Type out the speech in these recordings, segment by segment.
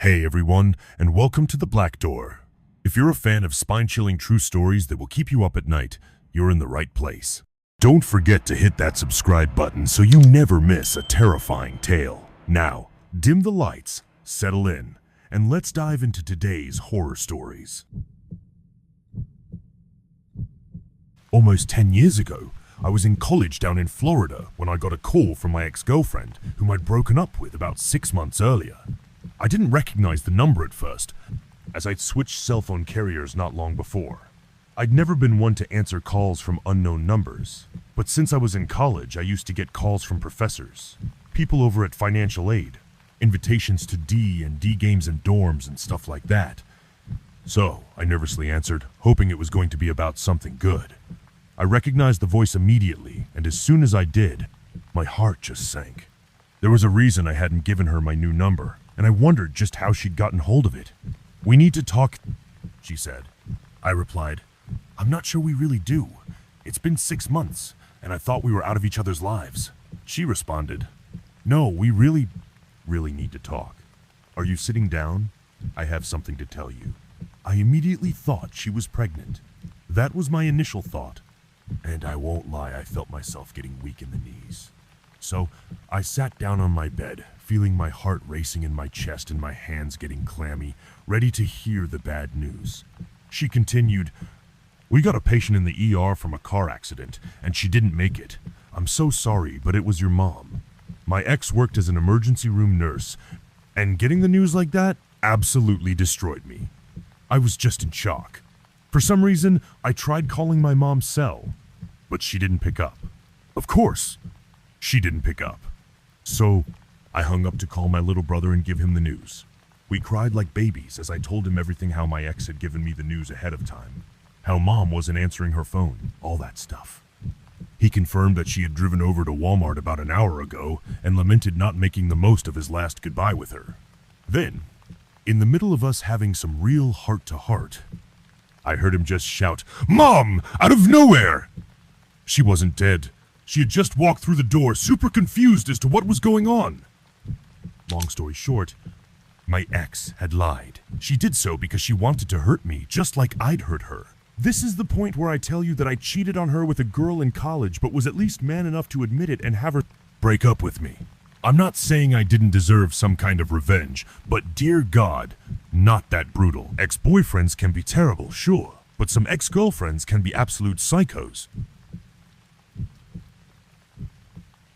Hey everyone, and welcome to The Black Door. If you're a fan of spine-chilling true stories that will keep you up at night, you're in the right place. Don't forget to hit that subscribe button so you never miss a terrifying tale. Now, dim the lights, settle in, and let's dive into today's horror stories. Almost 10 years ago, I was in college down in Florida when I got a call from my ex-girlfriend whom I'd broken up with about 6 months earlier. I didn't recognize the number at first, as I'd switched cell phone carriers not long before. I'd never been one to answer calls from unknown numbers, but since I was in college, I used to get calls from professors, people over at financial aid, invitations to D&D games and dorms and stuff like that. So, I nervously answered, hoping it was going to be about something good. I recognized the voice immediately, and as soon as I did, my heart just sank. There was a reason I hadn't given her my new number, and I wondered just how she'd gotten hold of it. "We need to talk," she said. I replied, "I'm not sure we really do. It's been 6 months, and I thought we were out of each other's lives." She responded, "No, we really need to talk. Are you sitting down? I have something to tell you." I immediately thought she was pregnant. That was my initial thought, and I won't lie, I felt myself getting weak in the knees. So I sat down on my bed, feeling my heart racing in my chest and my hands getting clammy, ready to hear the bad news. She continued, "We got a patient in the ER from a car accident, and she didn't make it. I'm so sorry, but it was your mom. My ex worked as an emergency room nurse, and getting the news like that absolutely destroyed me." I was just in shock. For some reason, I tried calling my mom's cell, but she didn't pick up. Of course, she didn't pick up. So I hung up to call my little brother and give him the news. We cried like babies as I told him everything, how my ex had given me the news ahead of time, how mom wasn't answering her phone, all that stuff. He confirmed that she had driven over to Walmart about an hour ago and lamented not making the most of his last goodbye with her. Then, in the middle of us having some real heart-to-heart, I heard him just shout, "Mom!" out of nowhere! She wasn't dead. She had just walked through the door, super confused as to what was going on. Long story short, my ex had lied. She did so because she wanted to hurt me, just like I'd hurt her. This is the point where I tell you that I cheated on her with a girl in college, but was at least man enough to admit it and have her break up with me. I'm not saying I didn't deserve some kind of revenge, but dear God, not that brutal. Ex-boyfriends can be terrible, sure, but some ex-girlfriends can be absolute psychos.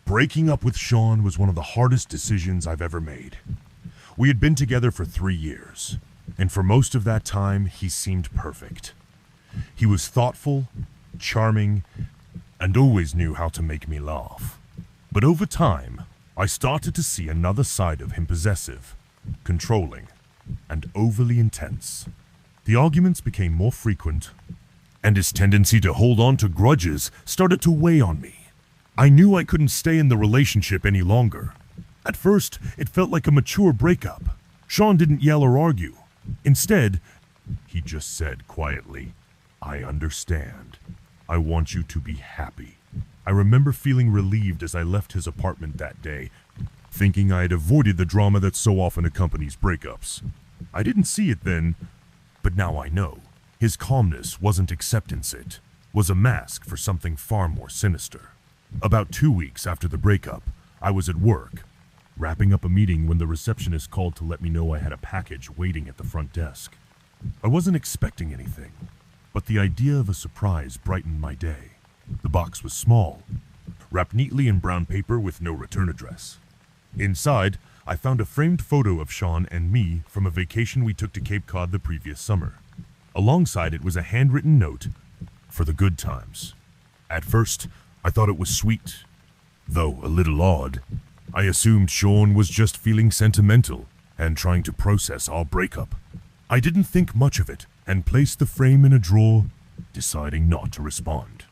Breaking up with Sean was one of the hardest decisions I've ever made. We had been together for 3 years, and for most of that time, he seemed perfect. He was thoughtful, charming, and always knew how to make me laugh. But over time, I started to see another side of him: possessive, controlling, and overly intense. The arguments became more frequent, and his tendency to hold on to grudges started to weigh on me. I knew I couldn't stay in the relationship any longer. At first, it felt like a mature breakup. Sean didn't yell or argue. Instead, he just said quietly, "I understand. I want you to be happy." I remember feeling relieved as I left his apartment that day, thinking I had avoided the drama that so often accompanies breakups. I didn't see it then, but now I know. His calmness wasn't acceptance, it was a mask for something far more sinister. About 2 weeks after the breakup, I was at work, wrapping up a meeting when the receptionist called to let me know I had a package waiting at the front desk. I wasn't expecting anything, but the idea of a surprise brightened my day. The box was small, wrapped neatly in brown paper with no return address. Inside, I found a framed photo of Sean and me from a vacation we took to Cape Cod the previous summer. Alongside it was a handwritten note for the good times. At first, I thought it was sweet, though a little odd. I assumed Sean was just feeling sentimental and trying to process our breakup. I didn't think much of it and placed the frame in a drawer, deciding not to respond.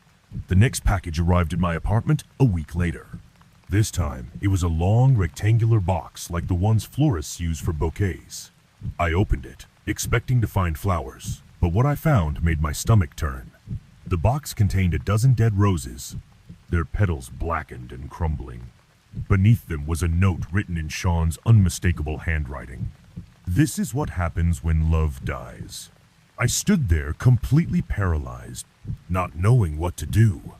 The next package arrived at my apartment a week later. This time, it was a long rectangular box like the ones florists use for bouquets. I opened it, expecting to find flowers, but what I found made my stomach turn. The box contained a dozen dead roses, their petals blackened and crumbling. Beneath them was a note written in Sean's unmistakable handwriting. This is what happens when love dies. I stood there completely paralyzed, not knowing what to do.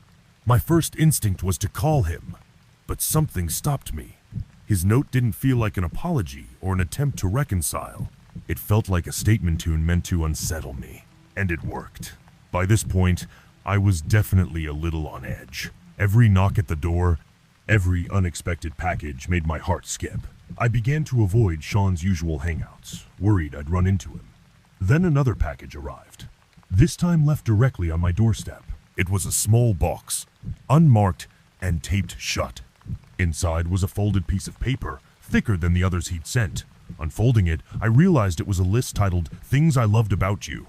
My first instinct was to call him, but something stopped me. His note didn't feel like an apology or an attempt to reconcile. It felt like a statement tune meant to unsettle me, and it worked. By this point, I was definitely a little on edge. Every knock at the door, every unexpected package made my heart skip. I began to avoid Sean's usual hangouts, worried I'd run into him. Then another package arrived, this time left directly on my doorstep. It was a small box, unmarked and taped shut. Inside was a folded piece of paper, thicker than the others he'd sent. Unfolding it, I realized it was a list titled "Things I Loved About You."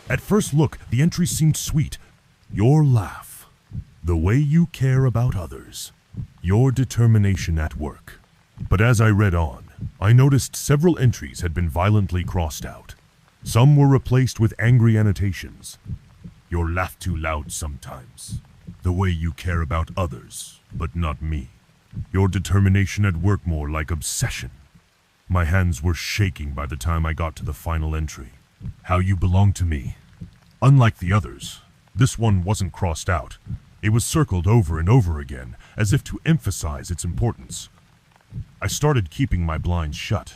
At first look, the entry seemed sweet. Your laugh, the way you care about others, your determination at work. But as I read on, I noticed several entries had been violently crossed out. Some were replaced with angry annotations. Your laugh too loud sometimes. The way you care about others, but not me. Your determination at work more like obsession. My hands were shaking by the time I got to the final entry. How you belong to me. Unlike the others, this one wasn't crossed out. It was circled over and over again, as if to emphasize its importance. I started keeping my blinds shut,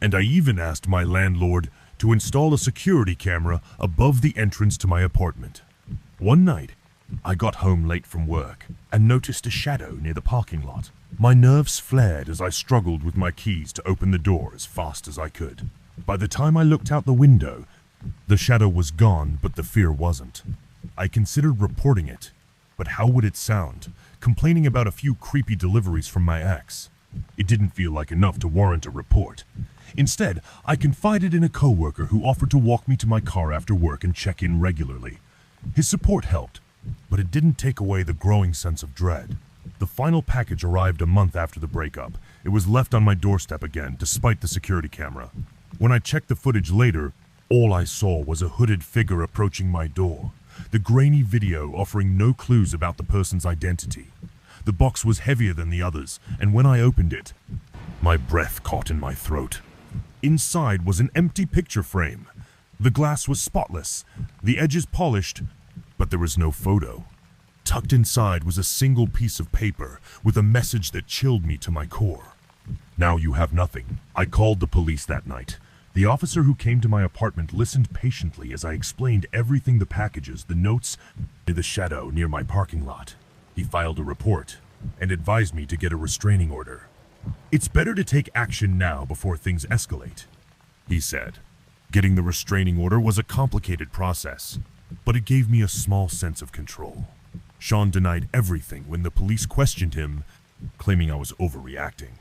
and I even asked my landlord to install a security camera above the entrance to my apartment. One night, I got home late from work and noticed a shadow near the parking lot. My nerves flared as I struggled with my keys to open the door as fast as I could. By the time I looked out the window, the shadow was gone, but the fear wasn't. I considered reporting it, but how would it sound, complaining about a few creepy deliveries from my ex? It didn't feel like enough to warrant a report. Instead, I confided in a coworker who offered to walk me to my car after work and check in regularly. His support helped, but it didn't take away the growing sense of dread. The final package arrived a month after the breakup. It was left on my doorstep again, despite the security camera. When I checked the footage later, all I saw was a hooded figure approaching my door, the grainy video offering no clues about the person's identity. The box was heavier than the others, and when I opened it, my breath caught in my throat. Inside was an empty picture frame. The glass was spotless, the edges polished, but there was no photo. Tucked inside was a single piece of paper with a message that chilled me to my core. Now you have nothing. I called the police that night. The officer who came to my apartment listened patiently as I explained everything: the packages, the notes, the shadow near my parking lot. He filed a report and advised me to get a restraining order. It's better to take action now before things escalate, he said. Getting the restraining order was a complicated process, but it gave me a small sense of control. Sean denied everything when the police questioned him, claiming I was overreacting.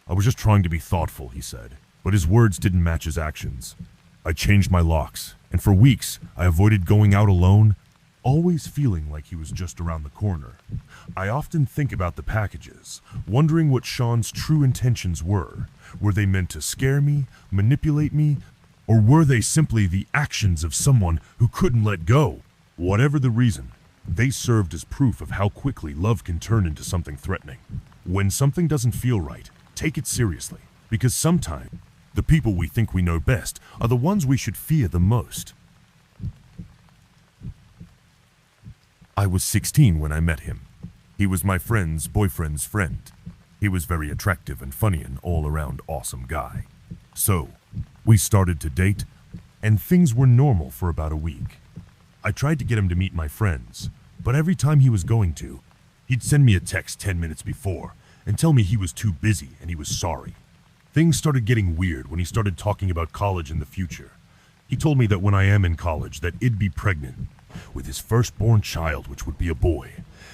I was just trying to be thoughtful, he said, but his words didn't match his actions. I changed my locks, and for weeks I avoided going out alone, always feeling like he was just around the corner. I often think about the packages, wondering what Sean's true intentions were. Were they meant to scare me, manipulate me, or were they simply the actions of someone who couldn't let go? Whatever the reason, they served as proof of how quickly love can turn into something threatening. When something doesn't feel right, take it seriously, because sometimes the people we think we know best are the ones we should fear the most. I was 16 when I met him. He was my friend's boyfriend's friend. He was very attractive and funny, and all-around awesome guy. So, we started to date, and things were normal for about a week. I tried to get him to meet my friends, but every time he was going to, he'd send me a text 10 minutes before and tell me he was too busy and he was sorry. Things started getting weird when he started talking about college in the future. He told me that when I am in college that I'd be pregnant with his firstborn child, which would be a boy.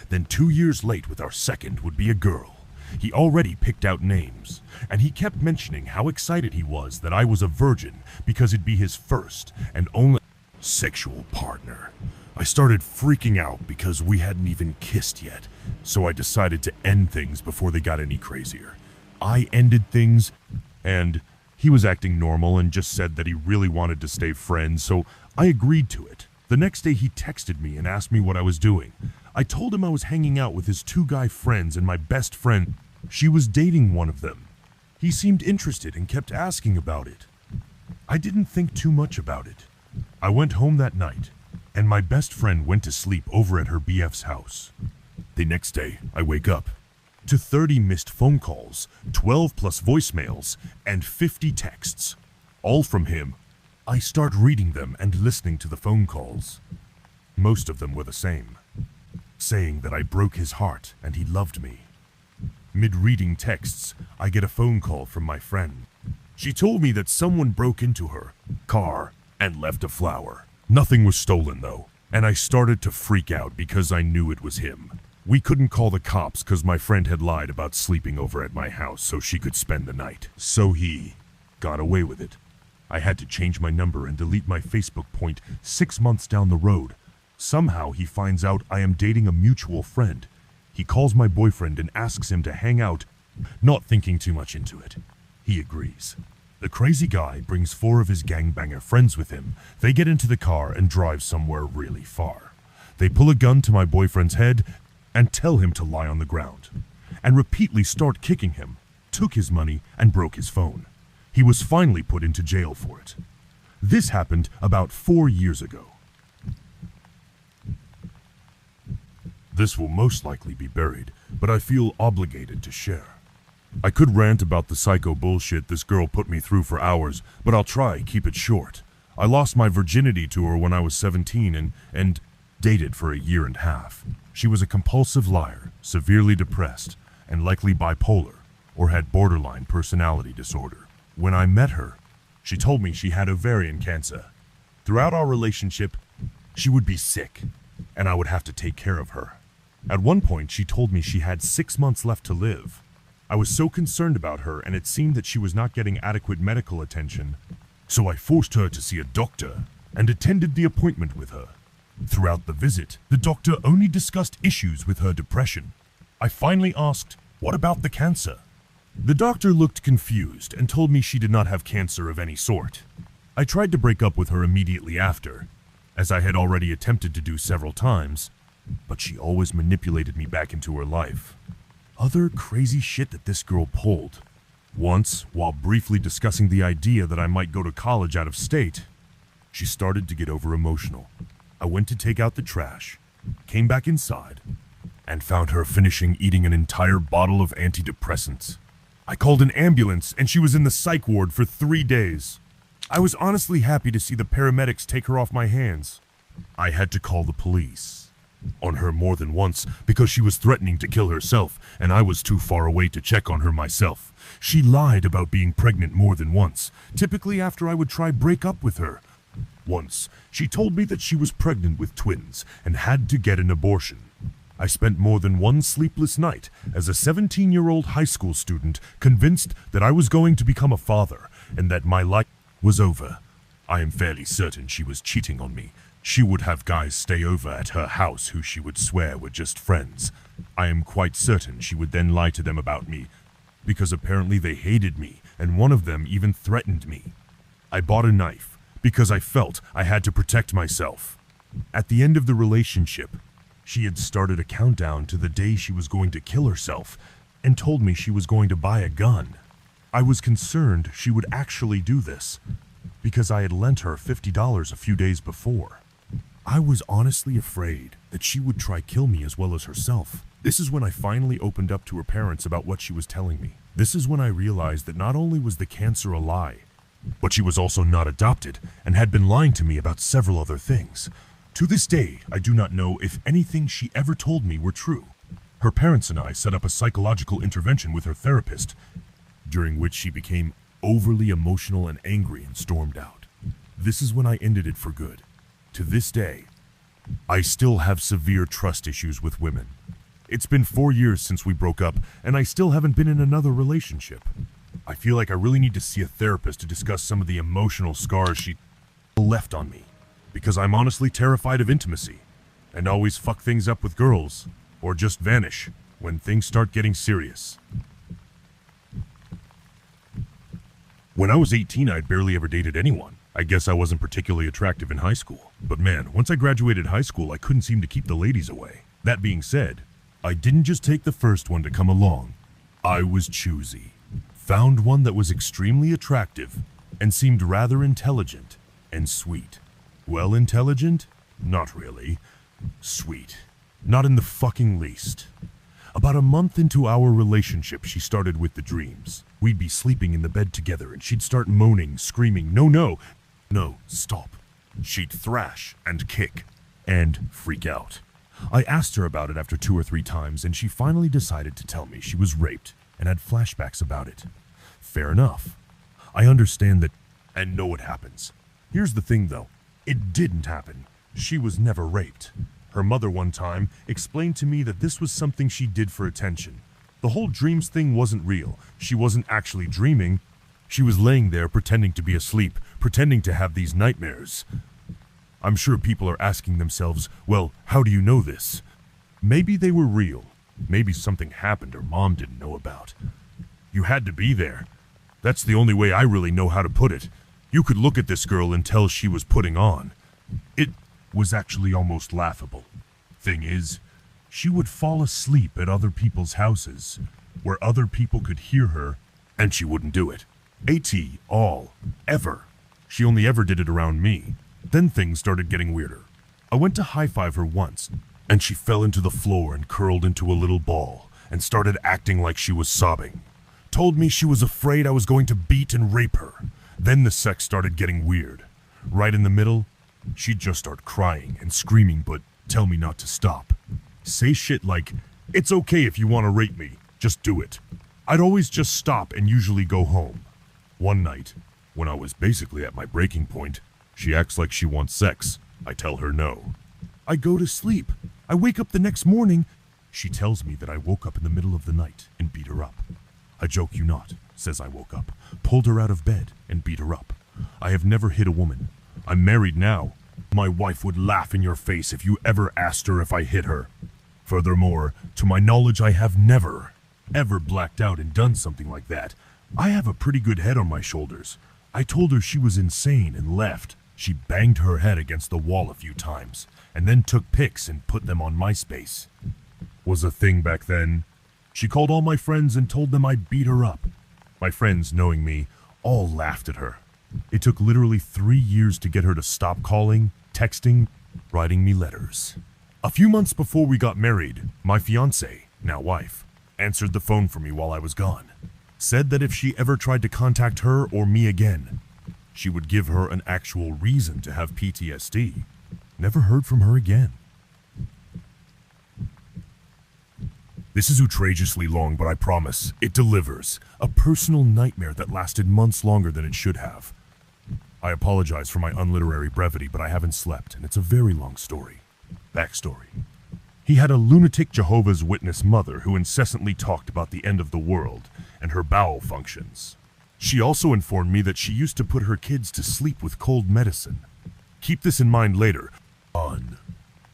Then 2 years late with our second would be a girl. He already picked out names, and he kept mentioning how excited he was that I was a virgin because it'd be his first and only sexual partner. I started freaking out because we hadn't even kissed yet, so I decided to end things before they got any crazier. I ended things, and he was acting normal and just said that he really wanted to stay friends, so I agreed to it. The next day he texted me and asked me what I was doing. I told him I was hanging out with his 2 guy friends and my best friend. She was dating one of them. He seemed interested and kept asking about it. I didn't think too much about it. I went home that night, and my best friend went to sleep over at her BF's house. The next day, I wake up to 30 missed phone calls, 12 plus voicemails, and 50 texts, all from him. I start reading them and listening to the phone calls. Most of them were the same, saying that I broke his heart and he loved me. Mid-reading texts, I get a phone call from my friend. She told me that someone broke into her car and left a flower. Nothing was stolen though, and I started to freak out because I knew it was him. We couldn't call the cops because my friend had lied about sleeping over at my house so she could spend the night. So he got away with it. I had to change my number and delete my Facebook point 6 months down the road. Somehow he finds out I am dating a mutual friend. He calls my boyfriend and asks him to hang out, not thinking too much into it. He agrees. The crazy guy brings 4 of his gangbanger friends with him. They get into the car and drive somewhere really far. They pull a gun to my boyfriend's head and tell him to lie on the ground, and repeatedly start kicking him, took his money, and broke his phone. He was finally put into jail for it. This happened about 4 years ago. This will most likely be buried, but I feel obligated to share. I could rant about the psycho bullshit this girl put me through for hours, but I'll try keep it short. I lost my virginity to her when I was 17 and dated for a year and a half. She was a compulsive liar, severely depressed, and likely bipolar, or had borderline personality disorder. When I met her, she told me she had ovarian cancer. Throughout our relationship, she would be sick, and I would have to take care of her. At one point, she told me she had 6 months left to live. I was so concerned about her, and it seemed that she was not getting adequate medical attention, so I forced her to see a doctor and attended the appointment with her. Throughout the visit, the doctor only discussed issues with her depression. I finally asked, "What about the cancer?" The doctor looked confused and told me she did not have cancer of any sort. I tried to break up with her immediately after, as I had already attempted to do several times, but she always manipulated me back into her life. Other crazy shit that this girl pulled. Once, while briefly discussing the idea that I might go to college out of state, she started to get over-emotional. I went to take out the trash, came back inside, and found her finishing eating an entire bottle of antidepressants. I called an ambulance and she was in the psych ward for 3 days. I was honestly happy to see the paramedics take her off my hands. I had to call the police on her more than once because she was threatening to kill herself and I was too far away to check on her myself. She lied about being pregnant more than once, typically after I would try break up with her. Once, she told me that she was pregnant with twins and had to get an abortion. I spent more than one sleepless night as a 17-year-old high school student convinced that I was going to become a father and that my life was over. I am fairly certain she was cheating on me. She would have guys stay over at her house who she would swear were just friends. I am quite certain she would then lie to them about me, because apparently they hated me and one of them even threatened me. I bought a knife because I felt I had to protect myself. At the end of the relationship, she had started a countdown to the day she was going to kill herself and told me she was going to buy a gun. I was concerned she would actually do this because I had lent her $50 a few days before. I was honestly afraid that she would try kill me as well as herself. This is when I finally opened up to her parents about what she was telling me. This is when I realized that not only was the cancer a lie, but she was also not adopted and had been lying to me about several other things. To this day, I do not know if anything she ever told me were true. Her parents and I set up a psychological intervention with her therapist, during which she became overly emotional and angry and stormed out. This is when I ended it for good. To this day, I still have severe trust issues with women. It's been 4 years since we broke up, and I still haven't been in another relationship. I feel like I really need to see a therapist to discuss some of the emotional scars she left on me, because I'm honestly terrified of intimacy, and always fuck things up with girls, or just vanish when things start getting serious. When I was 18, I'd barely ever dated anyone. I guess I wasn't particularly attractive in high school. But man, once I graduated high school, I couldn't seem to keep the ladies away. That being said, I didn't just take the first one to come along. I was choosy. Found one that was extremely attractive, and seemed rather intelligent and sweet. Well, intelligent? Not really. Sweet. Not in the fucking least. About a month into our relationship, she started with the dreams. We'd be sleeping in the bed together and she'd start moaning, screaming, no, stop. She'd thrash and kick and freak out. I asked her about it after 2 or 3 times and she finally decided to tell me she was raped and had flashbacks about it. Fair enough. I understand that and know it happens. Here's the thing though, it didn't happen. She was never raped. Her mother one time explained to me that this was something she did for attention. The whole dreams thing wasn't real. She wasn't actually dreaming. She was laying there pretending to be asleep, pretending to have these nightmares. I'm sure people are asking themselves, well, how do you know this? Maybe they were real. Maybe something happened her mom didn't know about. You had to be there. That's the only way I really know how to put it. You could look at this girl and tell she was putting on. It was actually almost laughable. Thing is, she would fall asleep at other people's houses, where other people could hear her, and she wouldn't do it. Ever. She only ever did it around me. Then things started getting weirder. I went to high-five her once, and she fell into the floor and curled into a little ball, and started acting like she was sobbing. Told me she was afraid I was going to beat and rape her. Then the sex started getting weird. Right in the middle, she'd just start crying and screaming but tell me not to stop. Say shit like, it's okay if you want to rape me, just do it. I'd always just stop and usually go home. One night, when I was basically at my breaking point, she acts like she wants sex. I tell her no. I go to sleep. I wake up the next morning. She tells me that I woke up in the middle of the night and beat her up. I joke you not, says I woke up, pulled her out of bed and beat her up. I have never hit a woman. I'm married now. My wife would laugh in your face if you ever asked her if I hit her. Furthermore, to my knowledge, I have never, ever blacked out and done something like that. I have a pretty good head on my shoulders. I told her she was insane and left. She banged her head against the wall a few times, and then took pics and put them on MySpace. Was a thing back then. She called all my friends and told them I beat her up. My friends, knowing me, all laughed at her. It took literally 3 years to get her to stop calling, texting, writing me letters. A few months before we got married, my fiancée, now wife, answered the phone for me while I was gone. Said that if she ever tried to contact her or me again, she would give her an actual reason to have PTSD. Never heard from her again. This is outrageously long, but I promise, it delivers. A personal nightmare that lasted months longer than it should have. I apologize for my unliterary brevity, but I haven't slept, and it's a very long story. Backstory. He had a lunatic Jehovah's Witness mother who incessantly talked about the end of the world and her bowel functions. She also informed me that she used to put her kids to sleep with cold medicine. Keep this in mind later.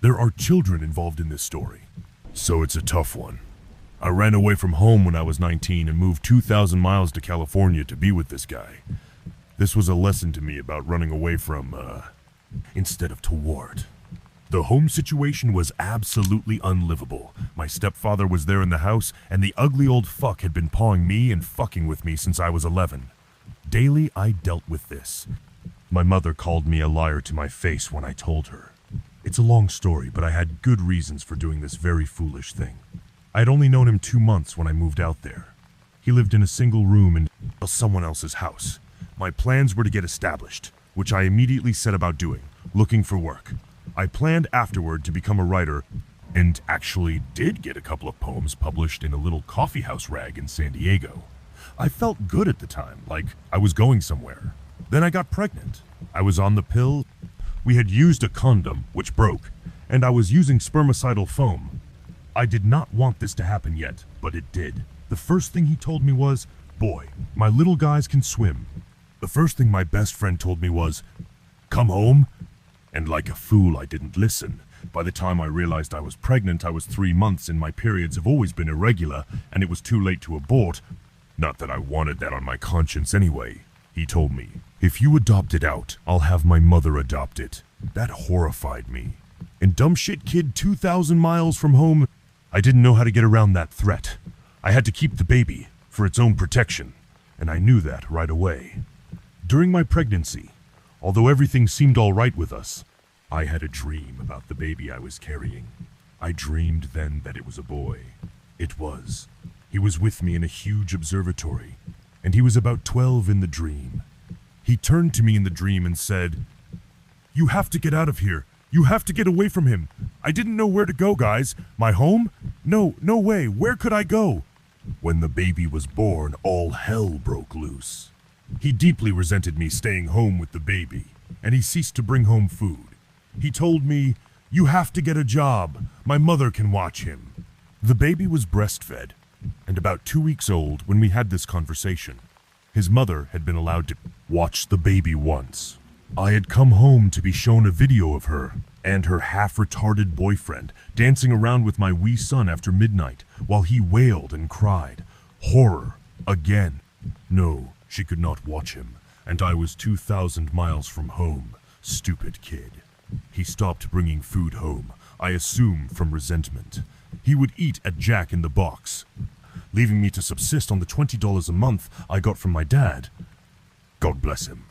There are children involved in this story, so it's a tough one. I ran away from home when I was 19 and moved 2,000 miles to California to be with this guy. This was a lesson to me about running away from, instead of toward. The home situation was absolutely unlivable. My stepfather was there in the house, and the ugly old fuck had been pawing me and fucking with me since I was 11. Daily, I dealt with this. My mother called me a liar to my face when I told her. It's a long story, but I had good reasons for doing this very foolish thing. I had only known him 2 months when I moved out there. He lived in a single room in someone else's house. My plans were to get established, which I immediately set about doing, looking for work. I planned afterward to become a writer, and actually did get a couple of poems published in a little coffeehouse rag in San Diego. I felt good at the time, like I was going somewhere. Then I got pregnant. I was on the pill. We had used a condom, which broke, and I was using spermicidal foam. I did not want this to happen yet, but it did. The first thing he told me was, "Boy, my little guys can swim." The first thing my best friend told me was, "Come home." And like a fool, I didn't listen. By the time I realized I was pregnant, I was 3 months and my periods have always been irregular, and it was too late to abort. Not that I wanted that on my conscience anyway. He told me, "If you adopt it out, I'll have my mother adopt it." That horrified me. And dumb shit kid 2,000 miles from home, I didn't know how to get around that threat. I had to keep the baby, for its own protection, and I knew that right away. During my pregnancy, although everything seemed all right with us, I had a dream about the baby I was carrying. I dreamed then that it was a boy. It was. He was with me in a huge observatory, and he was about 12 in the dream. He turned to me in the dream and said, "You have to get out of here. You have to get away from him. I didn't know where to go, guys. My home? No way. Where could I go?" When the baby was born, all hell broke loose. He deeply resented me staying home with the baby, and he ceased to bring home food. He told me, "You have to get a job. My mother can watch him." The baby was breastfed, and about 2 weeks old when we had this conversation. His mother had been allowed to watch the baby once. I had come home to be shown a video of her and her half-retarded boyfriend dancing around with my wee son after midnight while he wailed and cried. Horror, again. No, she could not watch him, and I was 2,000 miles from home. Stupid kid. He stopped bringing food home, I assume from resentment. He would eat at Jack in the Box, leaving me to subsist on the $20 a month I got from my dad. God bless him.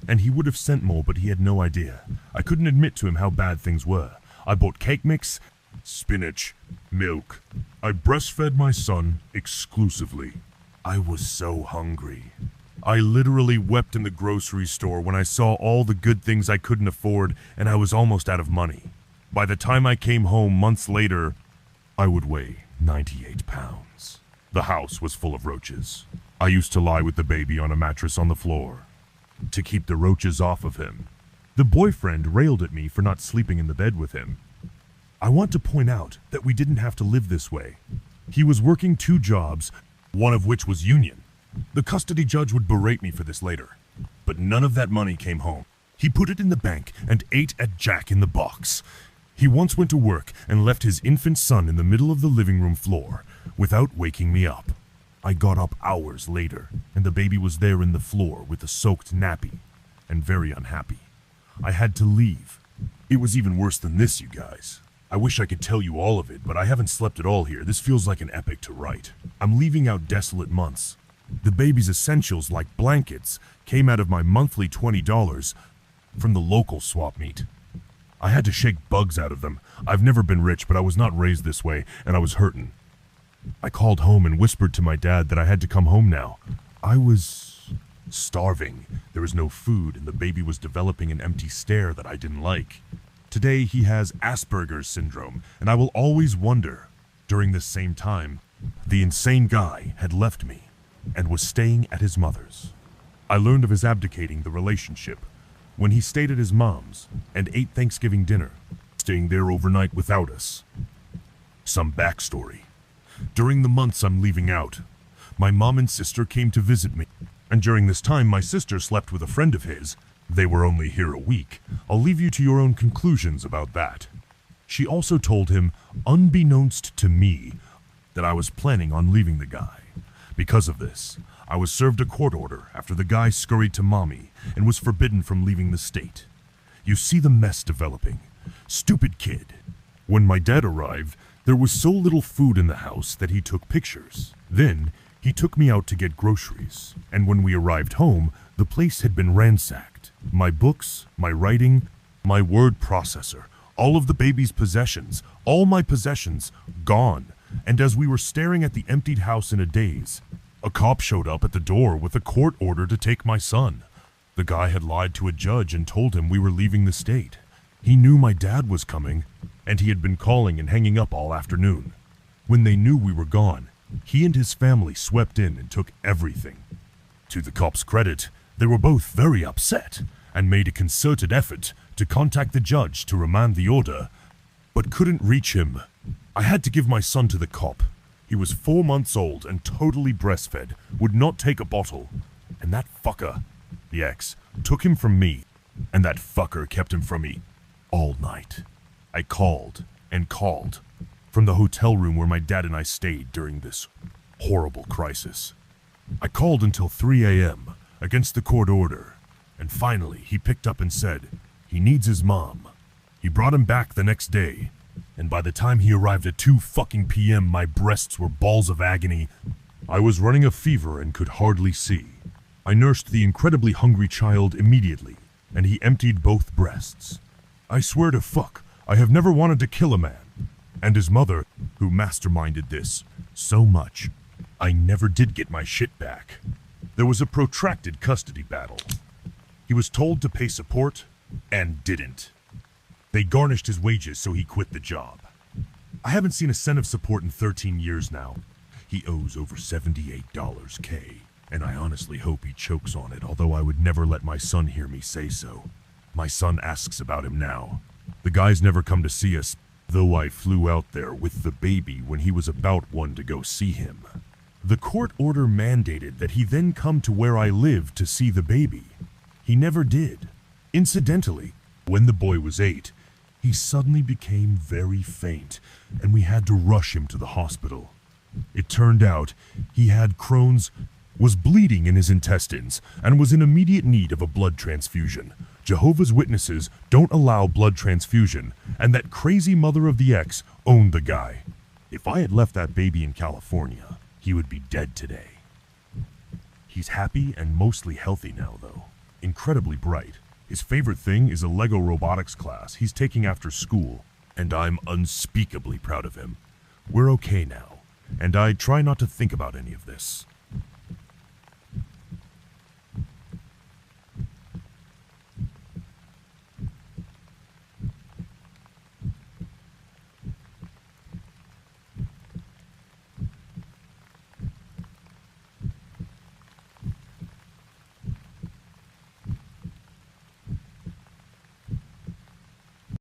And he would have sent more, but he had no idea. I couldn't admit to him how bad things were. I bought cake mix, spinach, milk. I breastfed my son exclusively. I was so hungry. I literally wept in the grocery store when I saw all the good things I couldn't afford, and I was almost out of money. By the time I came home months later, I would weigh 98 pounds. The house was full of roaches. I used to lie with the baby on a mattress on the floor to keep the roaches off of him. The boyfriend railed at me for not sleeping in the bed with him. I want to point out that we didn't have to live this way. He was working 2 jobs, one of which was union. The custody judge would berate me for this later, but none of that money came home. He put it in the bank and ate at Jack in the Box. He once went to work and left his infant son in the middle of the living room floor without waking me up. I got up hours later, and the baby was there in the floor with a soaked nappy, and very unhappy. I had to leave. It was even worse than this, you guys. I wish I could tell you all of it, but I haven't slept at all here. This feels like an epic to write. I'm leaving out desolate months. The baby's essentials, like blankets, came out of my monthly $20 from the local swap meet. I had to shake bugs out of them. I've never been rich, but I was not raised this way, and I was hurting. I called home and whispered to my dad that I had to come home now. I was starving. There was no food, and the baby was developing an empty stare that I didn't like. Today, he has Asperger's syndrome, and I will always wonder. During this same time, the insane guy had left me and was staying at his mother's. I learned of his abdicating the relationship when he stayed at his mom's and ate Thanksgiving dinner, staying there overnight without us. Some backstory. During the months I'm leaving out, my mom and sister came to visit me, and during this time my sister slept with a friend of his. They were only here a week. I'll leave you to your own conclusions about that. She also told him, unbeknownst to me, that I was planning on leaving the guy. Because of this, I was served a court order after the guy scurried to mommy and was forbidden from leaving the state. You see the mess developing. Stupid kid. When my dad arrived, there was so little food in the house that he took pictures. Then, he took me out to get groceries, and when we arrived home, the place had been ransacked. My books, my writing, my word processor, all of the baby's possessions, all my possessions, gone. And as we were staring at the emptied house in a daze, a cop showed up at the door with a court order to take my son. The guy had lied to a judge and told him we were leaving the state. He knew my dad was coming, and he had been calling and hanging up all afternoon. When they knew we were gone, he and his family swept in and took everything. To the cops' credit, they were both very upset and made a concerted effort to contact the judge to remand the order, but couldn't reach him. I had to give my son to the cop. He was 4 months old and totally breastfed, would not take a bottle. And that fucker, the ex, took him from me, and that fucker kept him from me all night. I called and called from the hotel room where my dad and I stayed during this horrible crisis. I called until 3 a.m. against the court order, and finally he picked up and said he needs his mom. He brought him back the next day, and by the time he arrived at 2 fucking p.m. my breasts were balls of agony. I was running a fever and could hardly see. I nursed the incredibly hungry child immediately, and he emptied both breasts. I swear to fuck, I have never wanted to kill a man. And his mother, who masterminded this so much, I never did get my shit back. There was a protracted custody battle. He was told to pay support, and didn't. They garnished his wages so he quit the job. I haven't seen a cent of support in 13 years now. He owes over $78 K, and I honestly hope he chokes on it, although I would never let my son hear me say so. My son asks about him now. The guy's never come to see us, though I flew out there with the baby when he was about one to go see him. The court order mandated that he then come to where I live to see the baby. He never did. Incidentally, when the boy was 8, he suddenly became very faint, and we had to rush him to the hospital. It turned out he had Crohn's, was bleeding in his intestines, and was in immediate need of a blood transfusion. Jehovah's Witnesses don't allow blood transfusion, and that crazy mother of the ex owned the guy. If I had left that baby in California, he would be dead today. He's happy and mostly healthy now, though. Incredibly bright. His favorite thing is a Lego robotics class he's taking after school, and I'm unspeakably proud of him. We're okay now, and I try not to think about any of this.